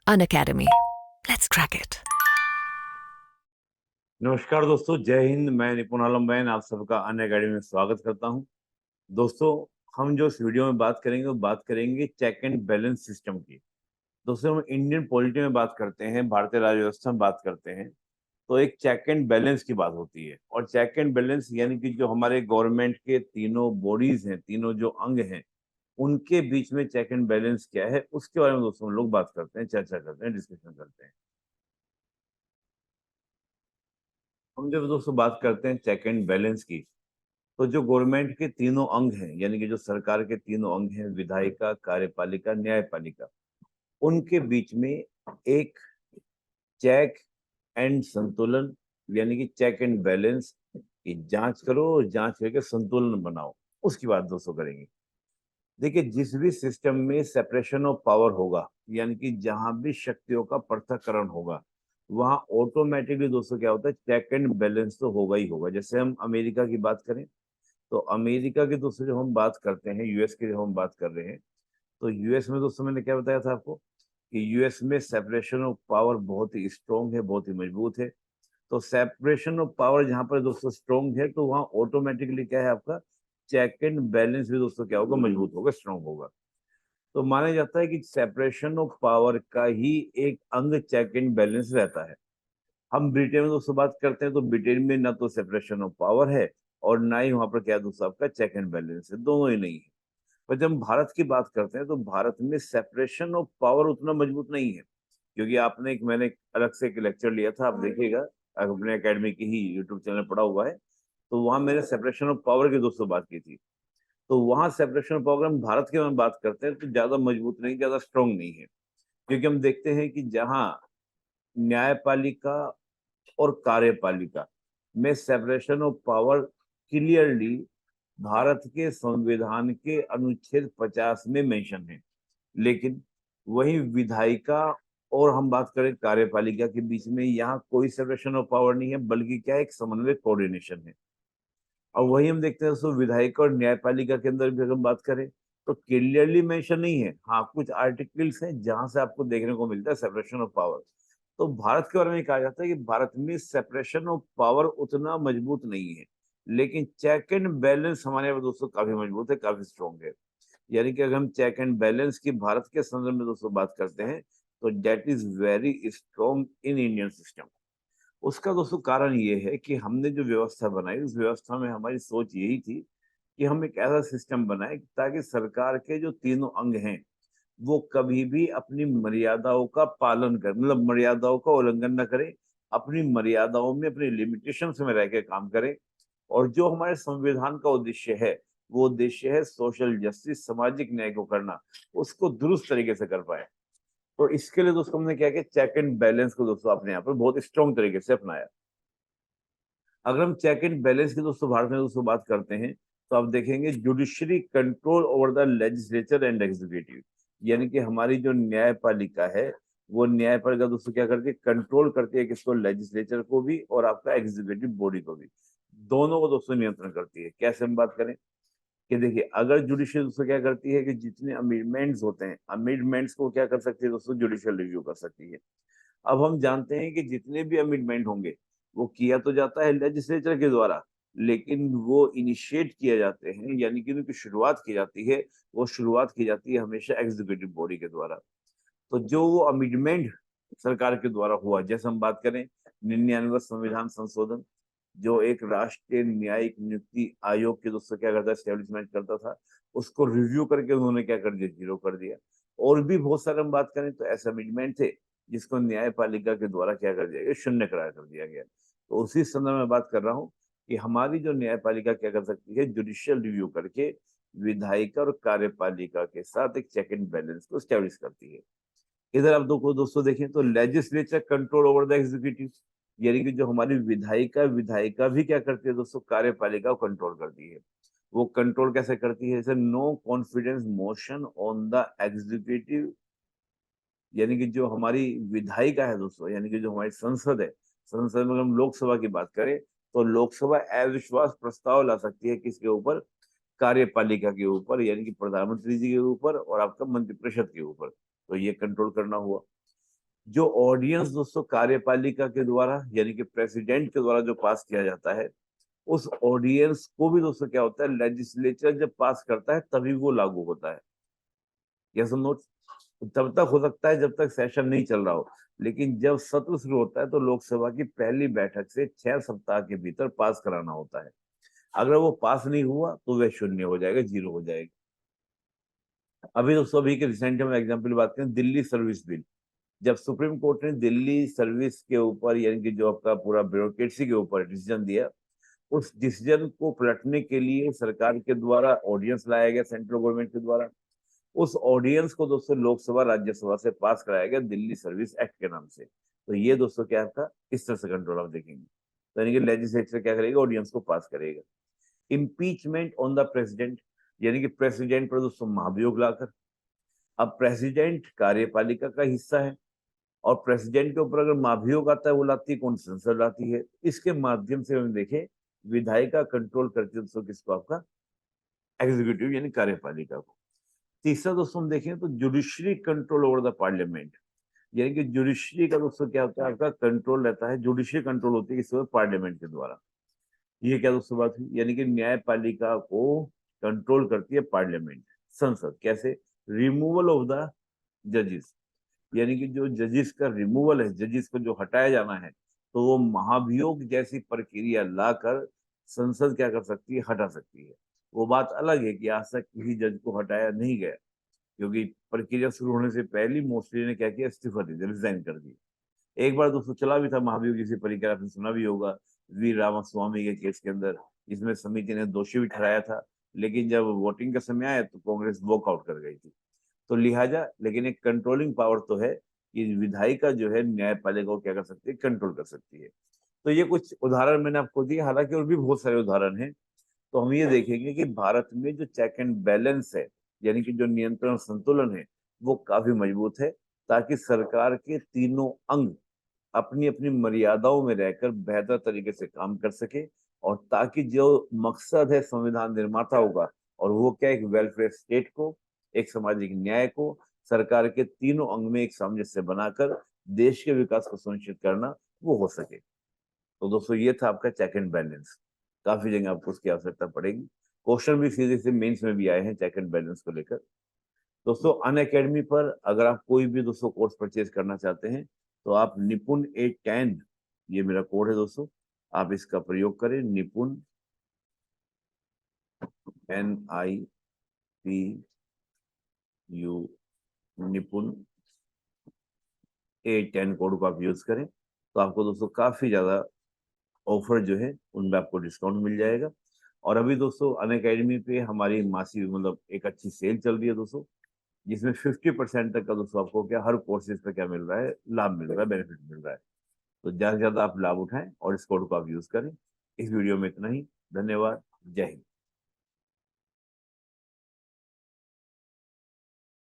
Unacademy. Let's crack it. नमस्कार दोस्तों, जय हिंद। मैं निपुण आलम बैन आप सबका अनअकैडमी में स्वागत करता हूं। दोस्तों, हम जो इस वीडियो में बात करेंगे वो बात करेंगे चेक एंड बैलेंस सिस्टम की। दोस्तों, हम इंडियन पॉलिटी में बात करते हैं, भारतीय राज्य व्यवस्था में बात करते हैं, तो एक चेक एंड बैलेंस की बात होती है। और चेक एंड बैलेंस यानी कि जो हमारे गवर्नमेंट के तीनों बॉडीज हैं, तीनों जो अंग हैं, उनके बीच में चेक एंड बैलेंस क्या है, उसके बारे में दोस्तों हम लोग बात करते हैं, चर्चा करते हैं, डिस्कशन करते हैं। हम जब दोस्तों बात करते हैं चेक एंड बैलेंस की, तो जो गवर्नमेंट के तीनों अंग हैं, यानी कि जो सरकार के तीनों अंग हैं, विधायिका, कार्यपालिका, न्यायपालिका, उनके बीच में एक चेक एंड संतुलन, यानी कि चेक एंड बैलेंस की जांच करो और जांच करके संतुलन बनाओ, उसकी बात दोस्तों करेंगे। देखिए, जिस भी सिस्टम में सेपरेशन ऑफ पावर होगा, यानी कि जहां भी शक्तियों का पृथक्करण होगा, वहां ऑटोमेटिकली दोस्तों क्या होता है, चेक एंड बैलेंस तो होगा ही होगा। जैसे हम अमेरिका की बात करें, तो अमेरिका की दोस्तों जब हम बात करते हैं, यूएस की जब हम बात कर रहे हैं, तो यूएस में दोस्तों मैंने क्या बताया था आपको कि यूएस में सेपरेशन ऑफ पावर बहुत ही स्ट्रोंग है, बहुत ही मजबूत है। तो सेपरेशन ऑफ पावर जहां पर दोस्तों स्ट्रोंग है, तो वहां ऑटोमेटिकली क्या है, आपका चेक एंड बैलेंस भी दोस्तों क्या होगा, मजबूत होगा, स्ट्रोंग होगा। तो माना जाता है कि सेपरेशन ऑफ पावर का ही एक अंग चेक एंड बैलेंस रहता है। हम ब्रिटेन में दोस्तों बात करते हैं, तो ब्रिटेन में ना तो सेपरेशन ऑफ पावर है और ना ही वहां पर क्या दोस्तों आपका चेक एंड बैलेंस है, दोनों ही नहीं है। पर जब हम भारत की बात करते हैं, तो भारत में सेपरेशन ऑफ पावर उतना मजबूत नहीं है। क्योंकि आपने एक मैंने अलग से एक लेक्चर लिया था, आप देखिएगा, अपने एकेडमी की ही यूट्यूब चैनल पड़ा हुआ है, तो वहां मैंने सेपरेशन ऑफ पावर की दोस्तों बात की थी। तो वहां सेपरेशन ऑफ पावर हम भारत के में बात करते हैं, तो ज्यादा मजबूत नहीं, ज्यादा स्ट्रांग नहीं है। क्योंकि हम देखते हैं कि जहां न्यायपालिका और कार्यपालिका में separation of power clearly Bharat के संविधान के अनुच्छेद 50 में मेंशन है। लेकिन वही विधायिका और हम बात करें कार्यपालिका के बीच में, यहाँ कोई सेपरेशन ऑफ पावर नहीं है, बल्कि क्या है, एक समन्वय, कोऑर्डिनेशन है। और वही हम देखते हैं दोस्तों, विधायिका और न्यायपालिका के अंदर भी अगर हम बात करें, तो क्लियरली मेंशन नहीं है। हाँ, कुछ आर्टिकल्स हैं जहां से आपको देखने को मिलता है सेपरेशन ऑफ पावर। तो भारत के बारे में कहा जाता है कि भारत में सेपरेशन ऑफ पावर उतना मजबूत नहीं है, लेकिन चेक एंड बैलेंस हमारे यहाँ दोस्तों काफी मजबूत है, काफी स्ट्रॉन्ग है। यानी कि अगर हम चेक एंड बैलेंस की भारत के संदर्भ में दोस्तों बात करते हैं, तो that is very strong in Indian system. उसका दोस्तों कारण ये है कि हमने जो व्यवस्था बनाई, उस व्यवस्था में हमारी सोच यही थी कि हम एक ऐसा सिस्टम बनाए ताकि सरकार के जो तीनों अंग हैं, वो कभी भी अपनी मर्यादाओं का पालन कर, मतलब मर्यादाओं का उल्लंघन न करें, अपनी मर्यादाओं में, अपनी लिमिटेशंस में रह के काम करें। और जो हमारे संविधान का उद्देश्य है, वो उद्देश्य है सोशल जस्टिस, सामाजिक न्याय को करना, उसको दुरुस्त तरीके से कर पाए। तो इसके लिए दोस्तों हमने क्या किया, चेक एंड बैलेंस को दोस्तों अपने यहाँ पर बहुत स्ट्रॉन्ग तरीके से अपनाया। अगर हम चेक एंड बैलेंस की दोस्तों भारत में दोस्तों बात करते हैं, तो आप देखेंगे judiciary control over the legislature and executive, यानी कि हमारी जो न्यायपालिका है, वो न्यायपालिका दोस्तों क्या करती है, कंट्रोल करती है किसको, लेजिस्लेचर को भी और आपका एग्जीक्यूटिव बॉडी को भी, दोनों को दोस्तों नियंत्रण करती है। कैसे हम बात करें कि देखिए, अगर जुडिशियल दोस्तों क्या करती है कि जितने अमेंडमेंट्स होते हैं, अमेंडमेंट्स को क्या कर सकती है दोस्तों, जुडिशियल रिव्यू कर सकती है। अब हम जानते हैं कि जितने भी अमेंडमेंट होंगे, वो किया तो जाता है लेजिस्लेचर के द्वारा, लेकिन वो इनिशिएट किए जाते हैं, यानी कि उनकी शुरुआत की जाती है, वो शुरुआत की जाती है हमेशा एग्जीक्यूटिव बॉडी के द्वारा। तो जो वो अमेंडमेंट सरकार के द्वारा हुआ, जैसे हम बात करें 99वां संविधान संशोधन, जो एक राष्ट्रीय न्यायिक नियुक्ति आयोग के दोस्तों क्या करता है, स्टेब्लिशमेंट करता था, उसको रिव्यू करके उन्होंने क्या कर दिया, जीरो कर दिया। और भी बहुत सारे हम बात करें तो ऐसे अमेंडमेंट थे जिसको न्यायपालिका के द्वारा क्या कर दिया गया, शून्य करार कर दिया गया। तो उसी संदर्भ में बात कर रहा हूँ कि हमारी जो न्यायपालिका क्या कर सकती है, जुडिशियल रिव्यू करके विधायिका और कार्यपालिका के साथ एक चेक एंड बैलेंस को स्टैब्लिश करती है। इधर आप दोस्तों देखें तो legislature control over the executive, यानी कि जो हमारी विधायिका विधायिका भी क्या करती है दोस्तों, कार्यपालिका को कंट्रोल करती है। वो कंट्रोल कैसे करती है, जैसे no confidence motion on the executive, यानी कि जो हमारी विधायिका है दोस्तों, यानी कि जो हमारी संसद है, संसद में हम लोकसभा की बात करें, तो लोकसभा अविश्वास प्रस्ताव ला सकती है किसके ऊपर, कार्यपालिका के ऊपर, यानी कि प्रधानमंत्री जी के ऊपर और आपका मंत्रिपरिषद के ऊपर। तो ये कंट्रोल करना हुआ। जो ऑर्डिनेंस दोस्तों कार्यपालिका के द्वारा यानी कि प्रेसिडेंट के द्वारा जो पास किया जाता है, उस ऑर्डिनेंस को भी दोस्तों क्या होता है, लेजिस्लेचर जब पास करता है तभी वो लागू होता है। यस और नो? तब तक हो सकता है जब तक सेशन नहीं चल रहा हो, लेकिन जब सत्र शुरू होता है तो लोकसभा की पहली बैठक से 6 सप्ताह के भीतर पास कराना होता है। अगर वो पास नहीं हुआ तो वह शून्य हो जाएगा, जीरो हो जाएगा। अभी दोस्तों अभी के रिसेंट में एग्जाम्पल बात करें, दिल्ली सर्विस बिल। जब सुप्रीम कोर्ट ने दिल्ली सर्विस के ऊपर यानी कि जो आपका पूरा ब्यूरोक्रेसी के ऊपर डिसीजन दिया, उस डिसीजन को पलटने के लिए सरकार के द्वारा ऑर्डिनेंस लाया गया सेंट्रल गवर्नमेंट के द्वारा। उस ऑर्डिनेंस को दोस्तों लोकसभा राज्यसभा से पास कराया गया दिल्ली सर्विस एक्ट के नाम से। तो ये दोस्तों क्या आपका इस तरह से कंट्रोल आप देखेंगे, तो यानी कि लेजिस्लेचर क्या करेगा, ऑर्डिनेंस को पास करेगा। इम्पीचमेंट ऑन द प्रेसिडेंट, यानी कि प्रेसिडेंट पर दोस्तों महाभियोग लाकर, अब प्रेसिडेंट कार्यपालिका का हिस्सा है और प्रेसिडेंट के ऊपर अगर महाभियोग आता है वो लाती है कौन, संसद लाती है। इसके माध्यम से हम देखें विधायिका कंट्रोल करती है दोस्तों किसको, आपका एग्जीक्यूटिव यानी कार्यपालिका को। तीसरा दोस्तों हम देखें तो judiciary control over the parliament, यानी कि जुडिशरी का दोस्तों क्या होता है, आपका कंट्रोल रहता है, जुडिशरी कंट्रोल होती है किसके, पार्लियामेंट के द्वारा। ये क्या दोस्तों बात हुई, यानी कि न्यायपालिका को कंट्रोल करती है पार्लियामेंट, संसद। कैसे? रिमूवल ऑफ द जजेस, यानी कि जो जजेस का रिमूवल है, जजेस को जो हटाया जाना है, तो वो महाभियोग जैसी प्रक्रिया लाकर संसद क्या कर सकती है, हटा सकती है। वो बात अलग है कि आज तक किसी जज को हटाया नहीं गया, क्योंकि प्रक्रिया शुरू होने से पहले मोस्टली ने क्या किया, इस्तीफा दे दिया, रिजाइन कर दिया। एक बार दोस्तों चला भी था महाभियोग जैसी प्रक्रिया, आपने सुना भी होगा वी रामास्वामी के केस के अंदर, इसमें समिति ने दोषी भी ठहराया था, लेकिन जब वोटिंग का समय आया तो कांग्रेस वॉकआउट कर गई थी। तो लिहाजा लेकिन एक कंट्रोलिंग पावर तो है कि विधायिका जो है न्यायपालिका को क्या कर सकती है, कंट्रोल कर सकती है। तो ये कुछ उदाहरण मैंने आपको दिए, हालांकि और भी बहुत सारे उदाहरण हैं। तो हम ये देखेंगे कि भारत में जो चेक एंड बैलेंस है, यानी कि जो नियंत्रण संतुलन है, वो काफी मजबूत है, ताकि सरकार के तीनों अंग अपनी अपनी मर्यादाओं में रहकर बेहतर तरीके से काम कर सके, और ताकि जो मकसद है संविधान निर्माताओं का, और वो क्या, एक वेलफेयर स्टेट को, एक सामाजिक न्याय को सरकार के तीनों अंग में एक सामंजस्य बनाकर देश के विकास को सुनिश्चित करना, वो हो सके। तो दोस्तों ये था आपका चेक एंड बैलेंस। काफी जगह आपको उसकी आवश्यकता पड़ेगी, क्वेश्चन भी सीधे से मेंस में भी आए हैं चेक एंड बैलेंस को लेकर। दोस्तों अन अकेडमी पर अगर आप कोई भी दोस्तों कोर्स परचेज करना चाहते हैं तो आप निपुण 810, ये मेरा कोड है दोस्तों, आप इसका प्रयोग करें, निपुण NIPU निपुण 810 कोड को आप यूज करें, तो आपको दोस्तों काफी ज्यादा ऑफर जो है उनमें आपको डिस्काउंट मिल जाएगा। और अभी दोस्तों अन अकेडमी पे हमारी मासी मतलब एक अच्छी सेल चल रही है दोस्तों, जिसमें 50% तक का दोस्तों आपको क्या हर कोर्सेज पे क्या मिल रहा है, लाभ मिल रहा है, बेनिफिट मिल रहा है। तो ज्यादा से ज्यादा आप लाभ उठाएं और इस कोड को आप यूज करें। इस वीडियो में इतना ही, धन्यवाद, जय हिंद।